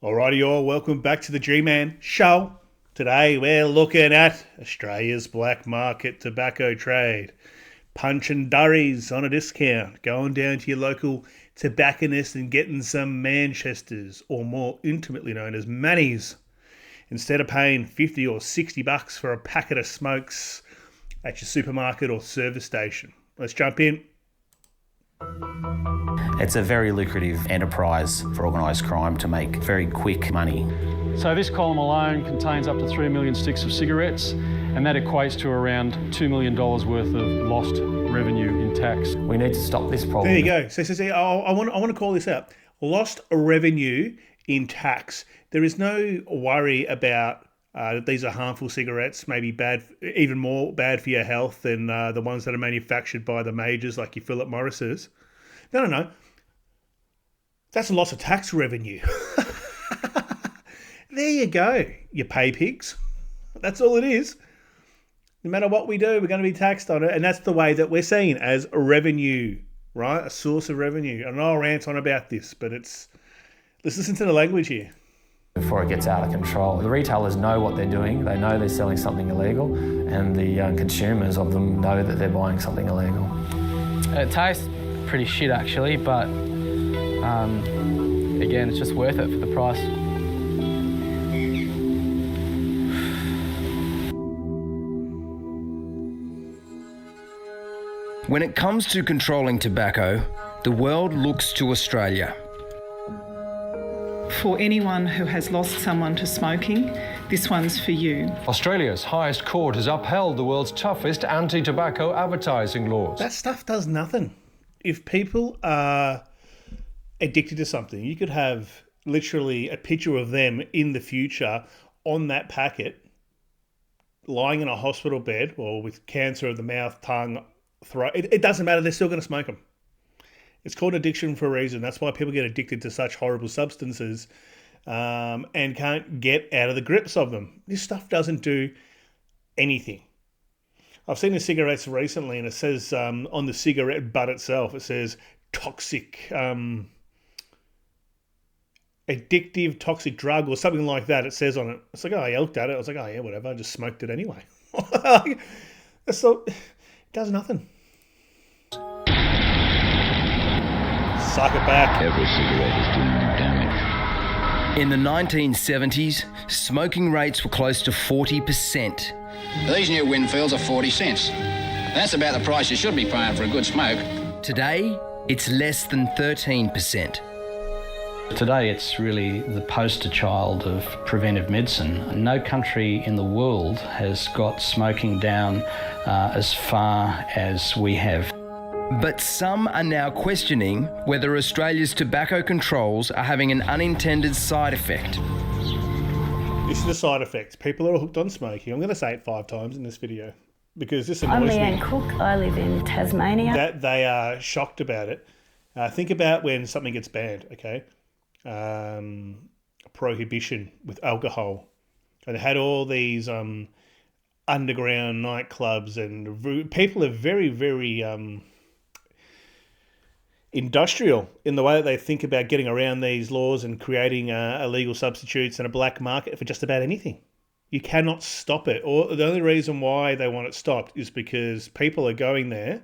Alrighty all, welcome back to the G-Man Show. Today we're looking at Australia's black market tobacco trade. Punch and durries on a discount, going down to your local tobacconist and getting some Manchesters, or more intimately known as Mannies, instead of paying 50 or 60 bucks for a packet of smokes at your supermarket or service station. Let's jump in. It's a very lucrative enterprise for organised crime to make very quick money. So this column alone contains up to 3 million sticks of cigarettes, and that equates to around $2 million worth of lost revenue in tax. We need to stop this problem. There you go. So I want to call this out. Lost revenue in tax. There is no worry about that these are harmful cigarettes, maybe bad, even more bad for your health than the ones that are manufactured by the majors like your Philip Morris's. No. That's a loss of tax revenue. There you go, you pay pigs. That's all it is. No matter what we do, we're going to be taxed on it. And that's the way that we're seen as a revenue, right? A source of revenue. And I'll rant on about this, but let's listen to the language here. Before it gets out of control. The retailers know what they're doing. They know they're selling something illegal, and the consumers of them know that they're buying something illegal. It tastes pretty shit actually, but again, it's just worth it for the price. When it comes to controlling tobacco, the world looks to Australia. For anyone who has lost someone to smoking, this one's for you. Australia's highest court has upheld the world's toughest anti-tobacco advertising laws. That stuff does nothing. If people are addicted to something, you could have literally a picture of them in the future on that packet, lying in a hospital bed or with cancer of the mouth, tongue, throat. It doesn't matter. They're still going to smoke them. It's called addiction for a reason. That's why people get addicted to such horrible substances and can't get out of the grips of them. This stuff doesn't do anything. I've seen the cigarettes recently, and it says on the cigarette butt itself, it says toxic, addictive toxic drug or something like that. It says on it. It's like, oh, I looked at it. I was like, oh, yeah, whatever. I just smoked it anyway. So it does nothing. Suck it back. Every cigarette is doing you damage. In the 1970s, smoking rates were close to 40%. These new Winfields are 40 cents. That's about the price you should be paying for a good smoke. Today, it's less than 13%. Today it's really the poster child of preventive medicine. No country in the world has got smoking down as far as we have. But some are now questioning whether Australia's tobacco controls are having an unintended side effect. This is the side effects. People are hooked on smoking. I'm going to say it 5 times in this video because this annoys I'm me. Leanne Cook. I live in Tasmania. That they are shocked about it. Think about when something gets banned, okay? Prohibition with alcohol. And they had all these underground nightclubs, and people are very, very industrial in the way that they think about getting around these laws and creating illegal substitutes and a black market for just about anything. You cannot stop it. Or the only reason why they want it stopped is because people are going there.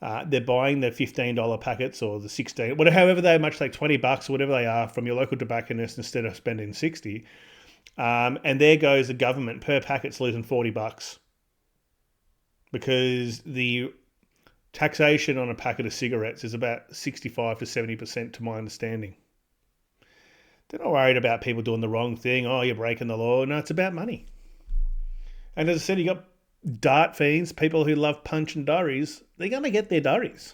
They're buying the $15 packets or the $16, whatever, however they much, like $20 or whatever they are from your local tobacconist instead of spending $60. And there goes the government per packet's losing $40 because the taxation on a packet of cigarettes is about 65 to 70% to my understanding. They're not worried about people doing the wrong thing. Oh, you're breaking the law. No, it's about money. And as I said, you got dart fiends, people who love punch and durries. They're going to get their durries.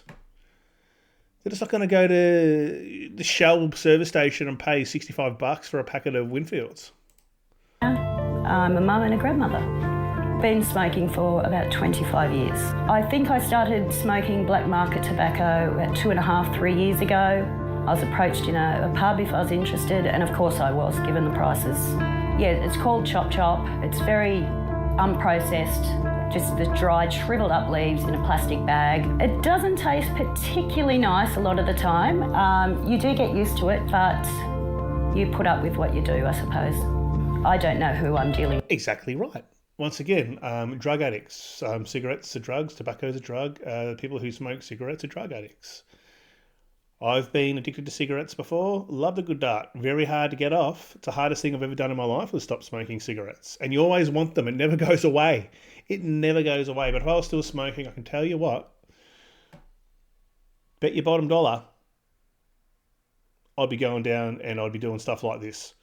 They're just not going to go to the Shell service station and pay $65 for a packet of Winfields. I'm a mum and a grandmother. Been smoking for about 25 years. I think I started smoking black market tobacco about 2.5, 3 years ago. I was approached in a pub if I was interested, and of course I was, given the prices. Yeah, it's called Chop Chop. It's very unprocessed, just the dried, shriveled up leaves in a plastic bag. It doesn't taste particularly nice a lot of the time. You do get used to it, but you put up with what you do, I suppose. I don't know who I'm dealing with. Exactly right. Once again, drug addicts. Cigarettes are drugs, tobacco is a drug. People who smoke cigarettes are drug addicts. I've been addicted to cigarettes before. Love the good dart. Very hard to get off. It's the hardest thing I've ever done in my life was stop smoking cigarettes. And you always want them. It never goes away. It never goes away. But if I was still smoking, I can tell you what, bet your bottom dollar, I'd be going down and I'd be doing stuff like this.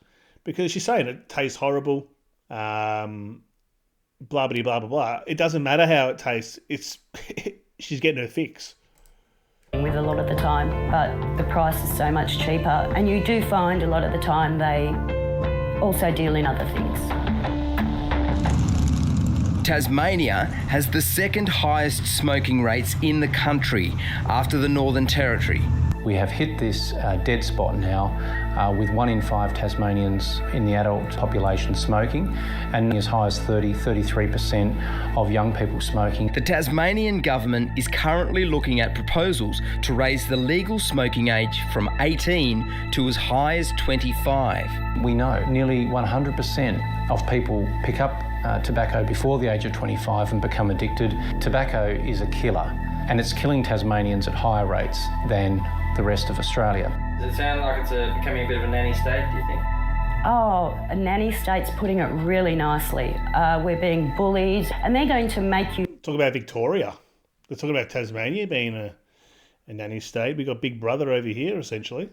Because she's saying it tastes horrible, blah, blah, blah, blah, blah. It doesn't matter how it tastes. She's getting her fix. With a lot of the time, but the price is so much cheaper, and you do find a lot of the time they also deal in other things. Tasmania has the second highest smoking rates in the country after the Northern Territory. We have hit this dead spot now with 1 in 5 Tasmanians in the adult population smoking, and as high as 33% of young people smoking. The Tasmanian government is currently looking at proposals to raise the legal smoking age from 18 to as high as 25. We know nearly 100% of people pick up tobacco before the age of 25 and become addicted. Tobacco is a killer, and it's killing Tasmanians at higher rates than the rest of Australia. Does it sound like it's becoming a bit of a nanny state, do you think? Oh, a nanny state's putting it really nicely. We're being bullied, and they're going to make you... Talk about Victoria. They're talking about Tasmania being a nanny state. We've got Big Brother over here, essentially.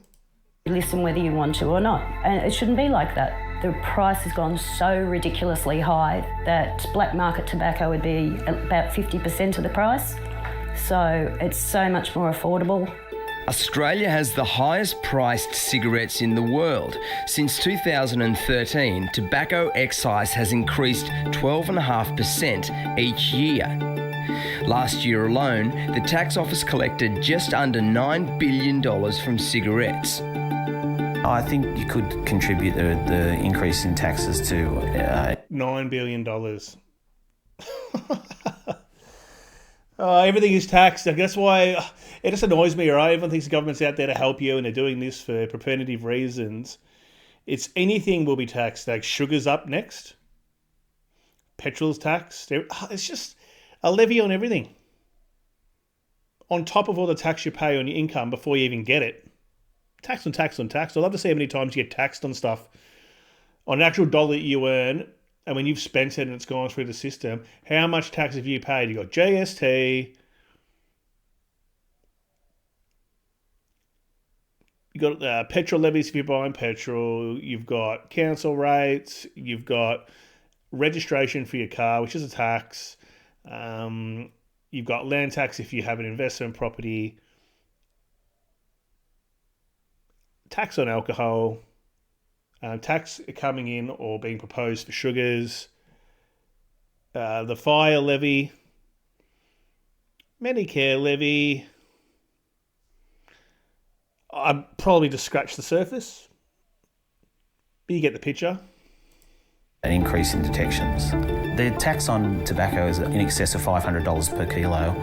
Listen whether you want to or not. And it shouldn't be like that. The price has gone so ridiculously high that black market tobacco would be about 50% of the price. So it's so much more affordable. Australia has the highest priced cigarettes in the world. Since 2013, tobacco excise has increased 12.5% each year. Last year alone, the tax office collected just under $9 billion from cigarettes. I think you could contribute the increase in taxes to... $9 billion. Everything is taxed. That's why it just annoys me, right? Everyone thinks the government's out there to help you and they're doing this for preventative reasons. It's anything will be taxed. Like sugar's up next. Petrol's taxed. It's just a levy on everything. On top of all the tax you pay on your income before you even get it. Tax on tax on tax. I'd love to see how many times you get taxed on stuff. On an actual dollar that you earn, and when you've spent it and it's gone through the system, how much tax have you paid? You've got GST, you've got petrol levies if you're buying petrol, you've got council rates, you've got registration for your car, which is a tax, you've got land tax if you have an investment property, tax on alcohol, tax coming in or being proposed for sugars, the fire levy, Medicare levy. I'd probably just scratch the surface, but you get the picture. An increase in detections. The tax on tobacco is in excess of $500 per kilo,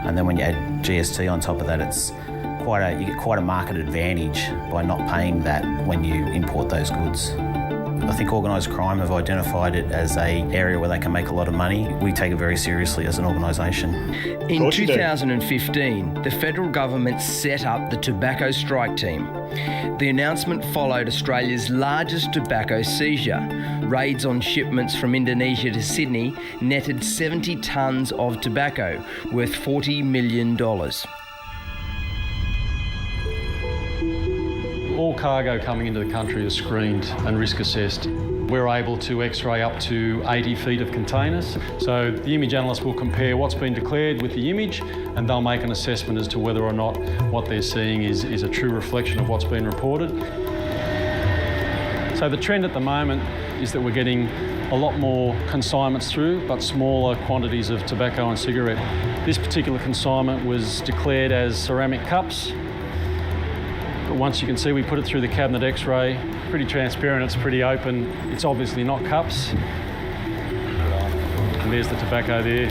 and then when you add GST on top of that, it's you get quite a market advantage by not paying that when you import those goods. I think organised crime have identified it as an area where they can make a lot of money. We take it very seriously as an organisation. In 2015, the federal government set up the Tobacco Strike Team. The announcement followed Australia's largest tobacco seizure. Raids on shipments from Indonesia to Sydney netted 70 tonnes of tobacco worth $40 million. All cargo coming into the country is screened and risk assessed. We're able to x-ray up to 80 feet of containers. So the image analyst will compare what's been declared with the image, and they'll make an assessment as to whether or not what they're seeing is a true reflection of what's been reported. So the trend at the moment is that we're getting a lot more consignments through, but smaller quantities of tobacco and cigarette. This particular consignment was declared as ceramic cups. But once you can see, we put it through the cabinet x-ray, pretty transparent, it's pretty open. It's obviously not cups. And there's the tobacco there.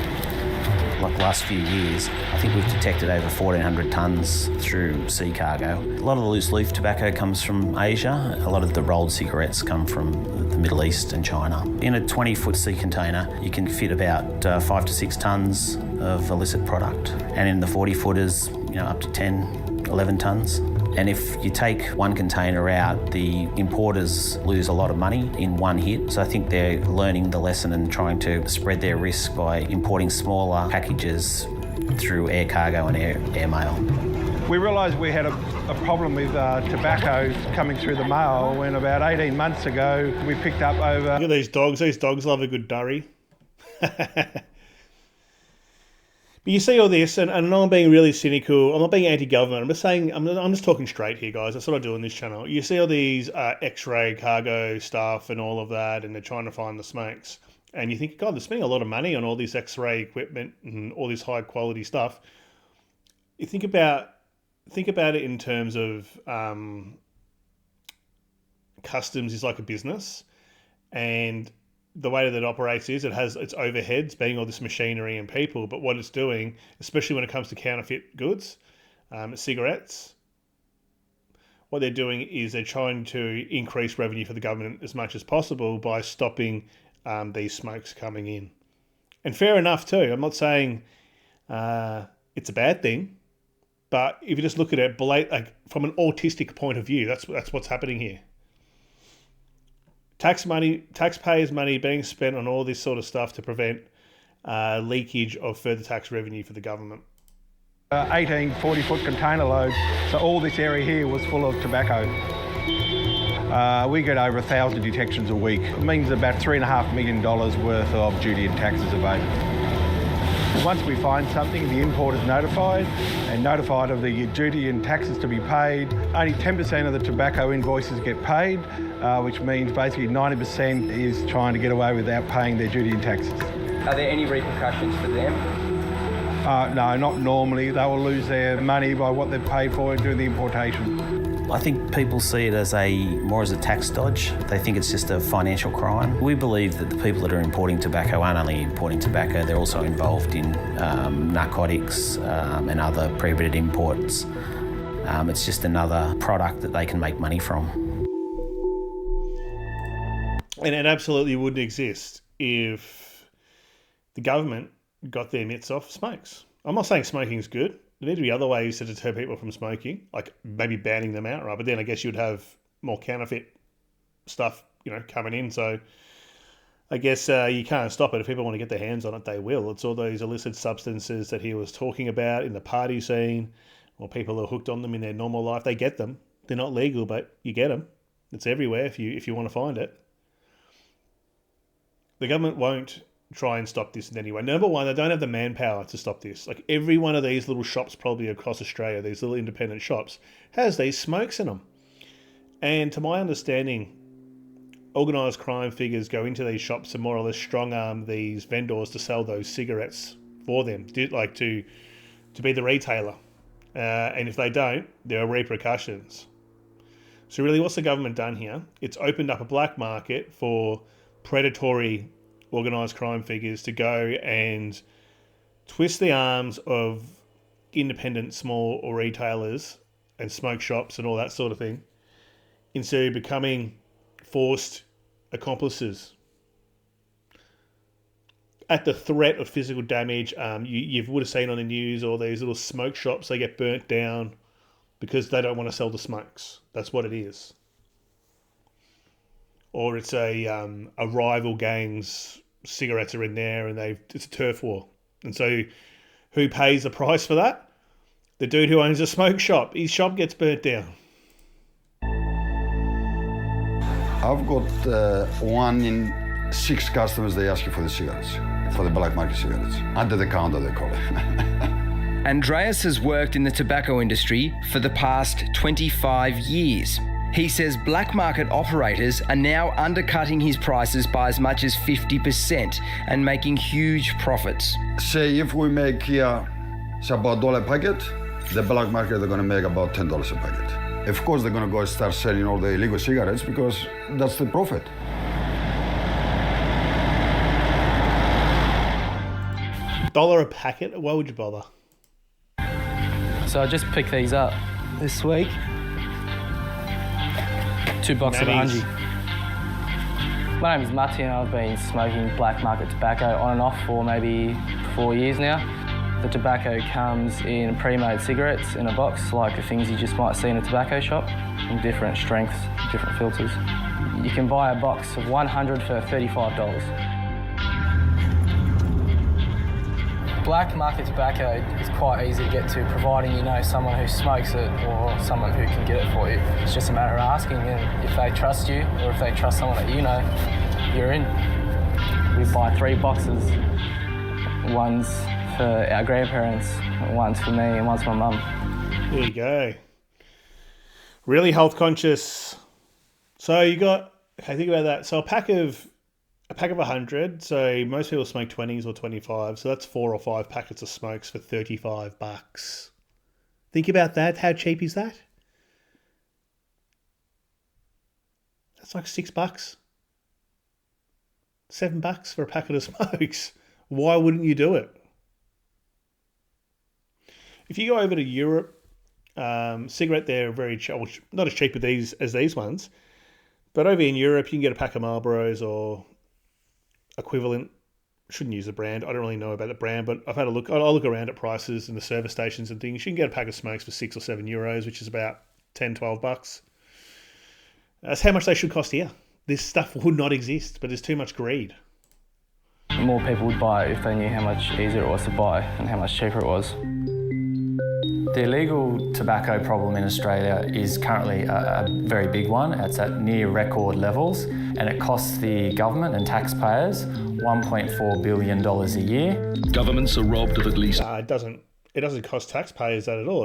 like the last few years, I think we've detected over 1,400 tonnes through sea cargo. A lot of the loose leaf tobacco comes from Asia. A lot of the rolled cigarettes come from the Middle East and China. In a 20-foot sea container, you can fit about 5 to 6 tonnes of illicit product. And in the 40-footers, up to 10, 11 tonnes. And if you take one container out, the importers lose a lot of money in one hit. So I think they're learning the lesson and trying to spread their risk by importing smaller packages through air cargo and air mail. We realised we had a problem with tobacco coming through the mail when about 18 months ago we picked up over... Look at these dogs. These dogs love a good durry. But you see all this, and I'm not being really cynical. I'm not being anti-government. I'm just saying, I'm just talking straight here, guys. That's what I do on this channel. You see all these X-ray cargo stuff and all of that, and they're trying to find the smokes. And you think, God, they're spending a lot of money on all this X-ray equipment and all this high-quality stuff. You think about it in terms of customs is like a business, and the way that it operates is it has its overheads being all this machinery and people, but what it's doing, especially when it comes to counterfeit goods, cigarettes, what they're doing is they're trying to increase revenue for the government as much as possible by stopping these smokes coming in. And fair enough too. I'm not saying it's a bad thing, but if you just look at it from an autistic point of view, that's what's happening here. Taxpayers' money being spent on all this sort of stuff to prevent leakage of further tax revenue for the government. 18 40-foot container loads, so all this area here was full of tobacco. We get over 1,000 detections a week. It means about $3.5 million worth of duty and taxes evaded. Once we find something, the import is notified of the duty and taxes to be paid. Only 10% of the tobacco invoices get paid, which means basically 90% is trying to get away without paying their duty and taxes. Are there any repercussions for them? No, not normally. They will lose their money by what they've paid for doing the importation. I think people see it as more as a tax dodge. They think it's just a financial crime. We believe that the people that are importing tobacco aren't only importing tobacco, they're also involved in narcotics and other prohibited imports. It's just another product that they can make money from. And it absolutely wouldn't exist if the government got their mitts off smokes. I'm not saying smoking is good. There need to be other ways to deter people from smoking, like maybe banning them outright. But then I guess you'd have more counterfeit stuff, coming in. So I guess you can't stop it. If people want to get their hands on it, they will. It's all those illicit substances that he was talking about in the party scene, or people who are hooked on them in their normal life. They get them. They're not legal, but you get them. It's everywhere if you want to find it. The government won't try and stop this in any way. Number one, they don't have the manpower to stop this. Like every one of these little shops probably across Australia, these little independent shops, has these smokes in them. And to my understanding, organised crime figures go into these shops and more or less strong-arm these vendors to sell those cigarettes for them, like to be the retailer. And if they don't, there are repercussions. So really, what's the government done here? It's opened up a black market for predatory organised crime figures to go and twist the arms of independent small or retailers and smoke shops and all that sort of thing into becoming forced accomplices at the threat of physical damage. You would have seen on the news all these little smoke shops, they get burnt down because they don't want to sell the smokes. That's what it is. Or it's a rival gang's cigarettes are in there and it's a turf war. And so who pays the price for that? The dude who owns a smoke shop. His shop gets burnt down. I've got 1 in 6 customers, they ask you for the cigarettes, for the black market cigarettes. Under the counter, they call it. Andreas has worked in the tobacco industry for the past 25 years. He says black market operators are now undercutting his prices by as much as 50% and making huge profits. Say if we make here, it's about $1 a packet, the black market they're going to make about $10 a packet. Of course, they're going to go start selling all the illegal cigarettes because that's the profit. $1 a packet? Why would you bother? So I just picked these up this week. $2 of Hungy. My name is Matty and I've been smoking black market tobacco on and off for maybe 4 years now. The tobacco comes in pre-made cigarettes in a box, like the things you just might see in a tobacco shop, in different strengths, different filters. You can buy a box of 100 for $35. Black market tobacco is quite easy to get to, providing you know someone who smokes it or someone who can get it for you. It's just a matter of asking, and if they trust you or if they trust someone that you know, you're in. We buy 3 boxes, one's for our grandparents, one's for me, and one's for my mum. There you go. Really health conscious. So you got, okay, think about that. So a pack of 100. So most people smoke 20s or 25. So that's 4 or 5 packets of smokes for $35. Think about that. How cheap is that? That's like $6. $7 for a packet of smokes. Why wouldn't you do it? If you go over to Europe, cigarette there are very cheap, not as cheap as these ones, but over in Europe you can get a pack of Marlboros or equivalent. Shouldn't use the brand. I don't really know about the brand, but I've had a look. I'll look around at prices in the service stations and things. You can get a pack of smokes for €6 or €7, which is about $10-12. That's how much they should cost here. This stuff would not exist, but there's too much greed. More people would buy it if they knew how much easier it was to buy and how much cheaper it was. The illegal tobacco problem in Australia is currently a very big one. It's at near record levels, and it costs the government and taxpayers $1.4 billion a year. Governments are robbed of at least... It doesn't cost taxpayers that at all.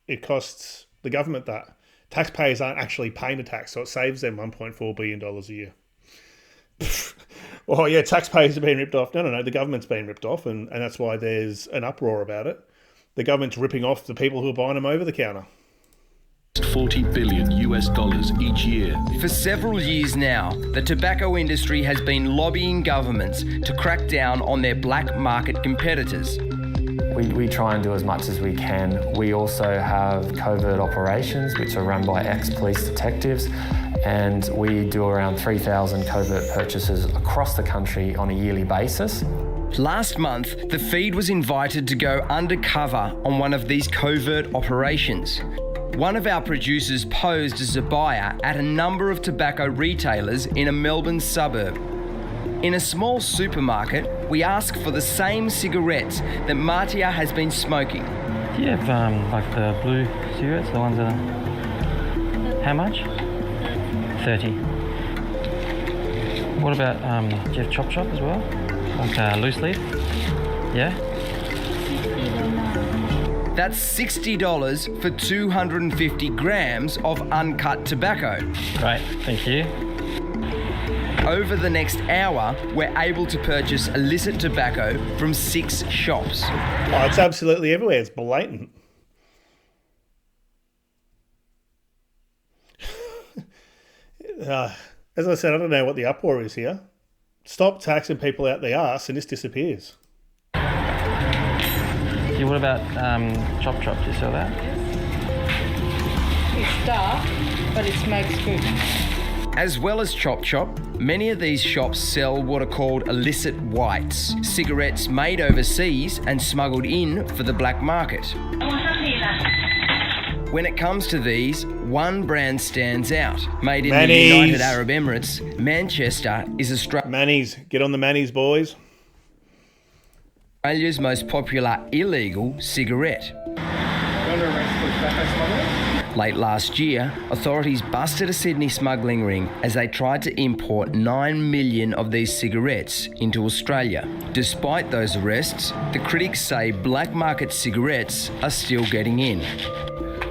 It costs the government that. Taxpayers aren't actually paying the tax, so it saves them $1.4 billion a year. Well, yeah, taxpayers are being ripped off. No, the government's being ripped off, and that's why there's an uproar about it. The government's ripping off the people who are buying them over the counter. $40 billion each year. For several years now, the tobacco industry has been lobbying governments to crack down on their black market competitors. We try and do as much as we can. We also have covert operations, which are run by ex-police detectives, and we do around 3,000 covert purchases across the country on a yearly basis. Last month, the feed was invited to go undercover on one of these covert operations. One of our producers posed as a buyer at a number of tobacco retailers in a Melbourne suburb. In a small supermarket, we ask for the same cigarettes that Martia has been smoking. Do you have like the blue cigarettes, the ones that are... How much? 30. What about, do you have Chop Chop as well? Like loose leaf? Yeah? That's $60 for 250 grams of uncut tobacco. Great, thank you. Over the next hour, we're able to purchase illicit tobacco from 6 shops. Oh, it's absolutely everywhere. It's blatant. As I said, I don't know what the uproar is here. Stop taxing people out the arse and this disappears. Yeah, what about Chop Chop? Do you sell that? It's dark, but it smokes good. As well as Chop Chop, many of these shops sell what are called illicit whites, cigarettes made overseas and smuggled in for the black market. When it comes to these, one brand stands out. Made in the United Arab Emirates, Manchester is Manny's, get on the Manny's, boys. Australia's most popular illegal cigarette. Late last year, authorities busted a Sydney smuggling ring as they tried to import 9 million of these cigarettes into Australia. Despite those arrests, the critics say black market cigarettes are still getting in.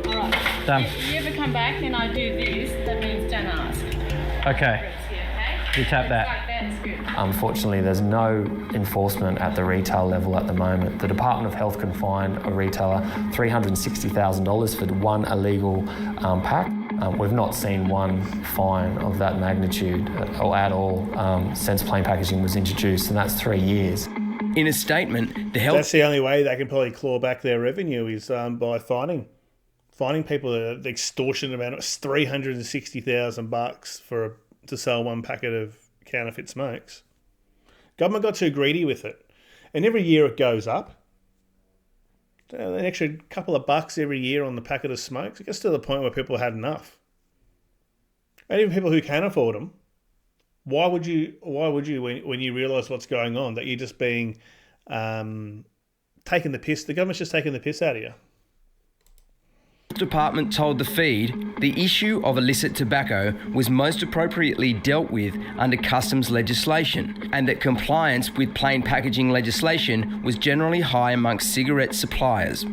Alright, done. If you ever come back and I do this, that means don't ask. Okay. You tap that. Unfortunately, there's no enforcement at the retail level at the moment. The Department of Health can fine a retailer $360,000 for one illegal pack. We've not seen one fine of that magnitude or at all since plain packaging was introduced, and that's 3 years. In a statement, the health... That's the only way they can probably claw back their revenue is by fining people the extortionate amount of $360,000 to sell one packet of counterfeit smokes. Government got too greedy with it, and every year it goes up. An extra couple of bucks every year on the packet of smokes. It gets to the point where people had enough, and even people who can afford them. Why would you when you realise what's going on, that you're just being taking the piss? The government's just taking the piss out of you. The department told The Feed the issue of illicit tobacco was most appropriately dealt with under customs legislation, and that compliance with plain packaging legislation was generally high amongst cigarette suppliers.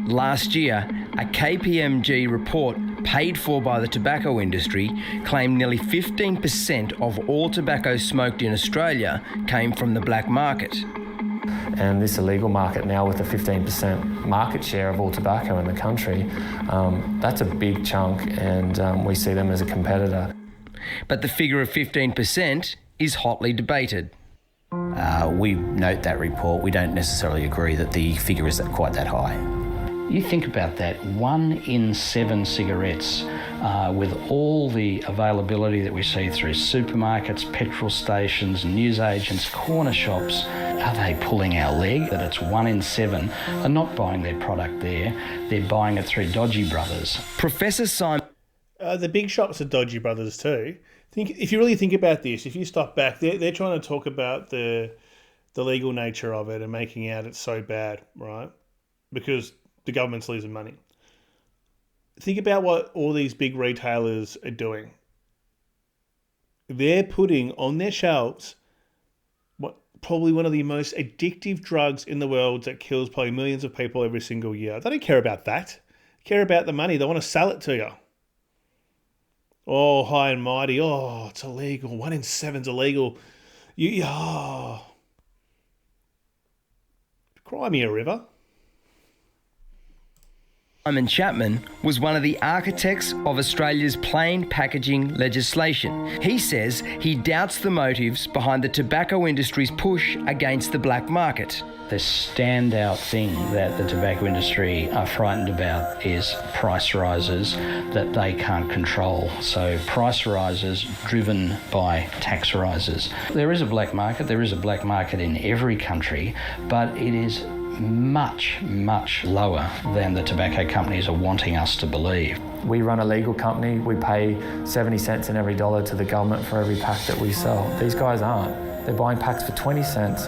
Last year, a KPMG report paid for by the tobacco industry claimed nearly 15% of all tobacco smoked in Australia came from the black market. And this illegal market now, with a 15% market share of all tobacco in the country, that's a big chunk, and we see them as a competitor. But the figure of 15% is hotly debated. We note that report. We don't necessarily agree that the figure is quite that high. You think about that, 1 in 7 cigarettes, with all the availability that we see through supermarkets, petrol stations, newsagents, corner shops, are they pulling our leg that it's 1 in 7 are not buying their product there, they're buying it through dodgy brothers? Professor Simon... the big shops are dodgy brothers too. If you really think about this, if you stop back, they're trying to talk about the legal nature of it and making out it's so bad, right? Because the government's losing money. Think about what all these big retailers are doing. They're putting on their shelves probably one of the most addictive drugs in the world that kills probably millions of people every single year. They don't care about that. They care about the money. They want to sell it to you. Oh, high and mighty. Oh, it's illegal. 1 in 7's illegal. Cry me a river. Simon Chapman was one of the architects of Australia's plain packaging legislation. He says he doubts the motives behind the tobacco industry's push against the black market. The standout thing that the tobacco industry are frightened about is price rises that they can't control. So price rises driven by tax rises. There is a black market. There is a black market in every country, but it is much, much lower than the tobacco companies are wanting us to believe. We run a legal company. We pay 70 cents in every dollar to the government for every pack that we sell. These guys aren't. They're buying packs for 20 cents,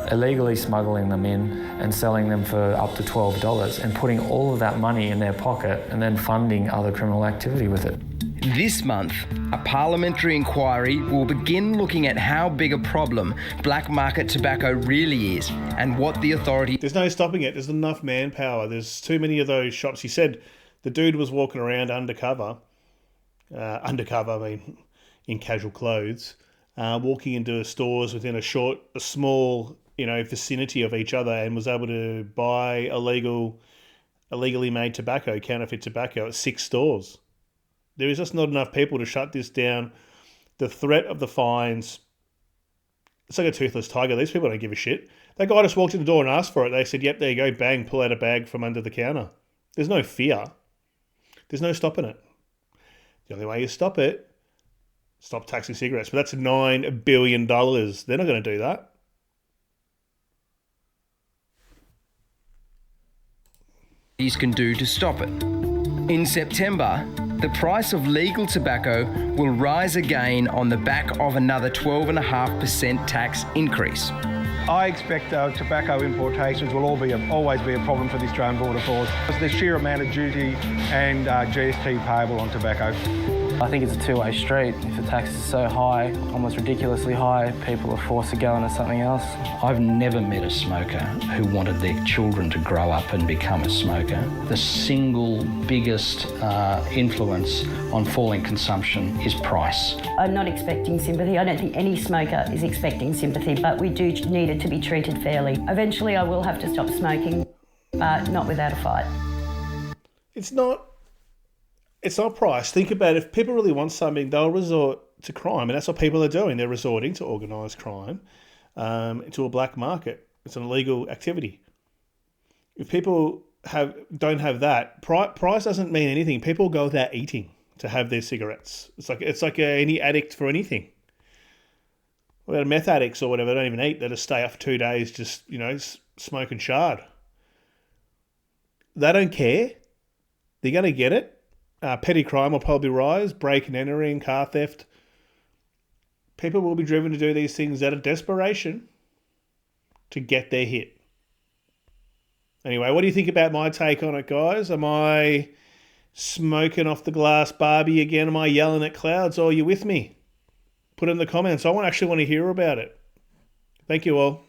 illegally smuggling them in and selling them for up to $12 and putting all of that money in their pocket and then funding other criminal activity with it. This month, a parliamentary inquiry will begin looking at how big a problem black market tobacco really is and what the authority... There's no stopping it. There's enough manpower. There's too many of those shops. He said the dude was walking around undercover, in casual clothes, walking into stores within a small, vicinity of each other, and was able to buy illegally made tobacco, counterfeit tobacco, at 6 stores. There is just not enough people to shut this down. The threat of the fines, it's like a toothless tiger. These people don't give a shit. That guy just walked in the door and asked for it. They said, yep, there you go, bang, pull out a bag from under the counter. There's no fear. There's no stopping it. The only way you stop it, stop taxing cigarettes. But that's $9 billion. They're not going to do that. These can do to stop it. In September, the price of legal tobacco will rise again on the back of another 12.5% tax increase. I expect tobacco importations will always be a problem for the Australian Border Force. The sheer amount of duty and GST payable on tobacco. I think it's a two-way street. If the tax is so high, almost ridiculously high, people are forced to go into something else. I've never met a smoker who wanted their children to grow up and become a smoker. The single biggest influence on falling consumption is price. I'm not expecting sympathy. I don't think any smoker is expecting sympathy, but we do need it to be treated fairly. Eventually I will have to stop smoking, but not without a fight. It's not price. Think about it. If people really want something, they'll resort to crime, and that's what people are doing. They're resorting to organised crime. into a black market. It's an illegal activity. If people don't have that, price doesn't mean anything. People go without eating to have their cigarettes. It's like any addict for anything. What about meth addicts or whatever? They don't even eat. They just stay up for 2 days, just smoking shard. They don't care. They're going to get it. Petty crime will probably rise. Break and entering, car theft. People will be driven to do these things out of desperation to get their hit. Anyway, what do you think about my take on it, guys? Am I smoking off the glass Barbie again? Am I yelling at clouds? Or are you with me? Put it in the comments. I actually want to hear about it. Thank you all.